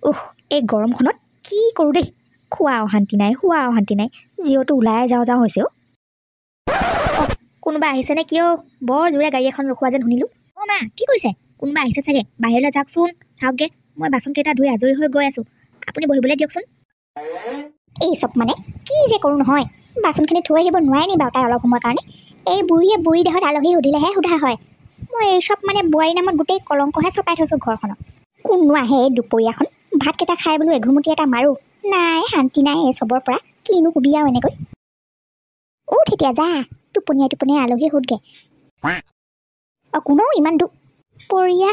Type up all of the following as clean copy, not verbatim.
উহ এই গৰমখনত কি কৰোঁ দেই, খোৱা অশান্তি নাই যিহেতু ওলাই যাওঁ হৈছে কোনোবা আহিছে নে কিয়? বৰ জোৰে গাড়ী এখন ৰখোৱা যেন শুনিলোঁ। মা কি কৰিছে? কোনোবা আহিছে চাগে, বাহিৰলৈ যাওকচোন, চাওকগে। মই বাচন কেইটা ধুই আজৰি হৈ গৈ আছোঁ, আপুনি বহিবলৈ দিয়কচোন। এই চব মানে কি যে কৰোঁ নহয়, বাচনখিনি থৈ আহিব নোৱাৰে নি বাৰু তাই অলপ সময়ৰ কাৰণে? এই বুঢ়ী দেহত আলহী সুধিলেহে সোধা হয়। মই এই চব মানে বোৱাৰী নামত গোটেই কলংকহে চপাই থৈছোঁ ঘৰখনত। কোনো আহে এই দুপৰীয়াখন, ভাতকেইটা খাই বোলো এঘুমুটি এটা মাৰোঁ, নাই শান্তি নাই এই চবৰ পৰা। কিনো কবি আৰু এনেকৈ। তেতিয়া যা, টোপনিয়াই আলহী সোধগে। কোনো ইমান দুপৰীয়া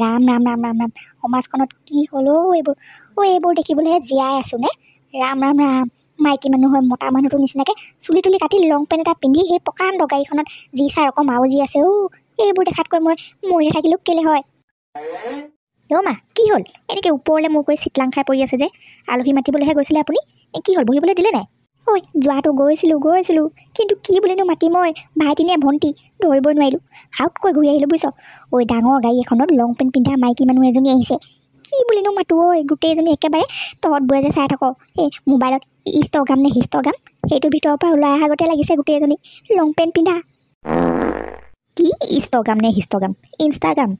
ৰাম ৰাম ৰাম ৰাম ৰাম, সমাজখনত কি হ'ল এইবোৰ দেখিবলৈহে জীয়াই আছো নে? ৰাম ৰাম ৰাম, মাইকী মানুহ হৈ মতা মানুহটোৰ নিচিনাকে চুলি তুলি কাটি লং পেণ্ট এটা পিন্ধি সেই প্ৰকাণ্ড গাড়ীখনত যি চাই ৰকম আউজি আছে। এইবোৰ দেখাতকৈ মই মৰি থাকিলো কেলে হয়? মা কি হ'ল? এনেকে ওপৰলৈ মোৰ কৰি চিটলাং খাই পৰি আছে যে? আলহী মাতিবলৈহে গৈছিলে আপুনি, কি হ'ল বহিবলৈ দিলে নাই? যোৱাটো গৈছিলোঁ, কিন্তু কি বুলিনো মাতি মই, ভাইটিনে ভণ্টি ধৰিবই নোৱাৰিলোঁ, হাউতকৈ ঘূৰি আহিলোঁ বুজিছ। ডাঙৰ গাড়ী এখনত লং পেণ্ট পিন্ধা মাইকী মানুহ এজনী আহিছে, কি বুলিনো মাতো? গোটেইজনী একেবাৰে তহঁত বোৰে যে চাই থাক এই মোবাইলত ইনষ্টাগ্ৰাম নে হিষ্টাগ্ৰাম, সেইটোৰ ভিতৰৰ পৰা ওলাই অহা আগতে লাগিছে গোটেইজনী লং পেণ্ট পিন্ধা। কি ইনষ্টাগ্ৰাম নে হিষ্টাগ্ৰাম? ইনষ্টাগ্ৰাম।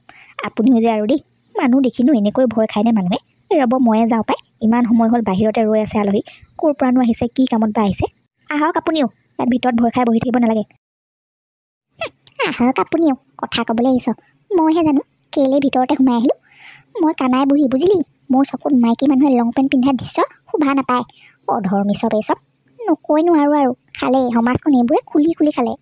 আপুনিও যে আৰু দেই, মানুহ দেখিনো এনেকৈ ভয় খায়নে মানুহে? ৰ'ব ময়ে যাওঁ পাই, ইমান সময় হ'ল বাহিৰতে ৰৈ আছে আলহী, ক'ৰ পৰানো আহিছে, কি কামত বা আহিছে? আহক আপুনিও, তাত ভিতৰত ভয় খাই বহি থাকিব নালাগে। আহক আপুনিও, কথা ক'বলৈ আহিছ, মইহে জানো কেলে ভিতৰতে সোমাই আহিলোঁ। মই কানাই বহি বুজিলি, মোৰ চকুত মাইকী মানুহে লং পেণ্ট পিন্ধাৰ দৃশ্য শোভা নাপায়। অধৰ্মী চব এই চব, নকৈ নোৱাৰোঁ আৰু খালে সমাজখন এইবোৰে খুলি খালে।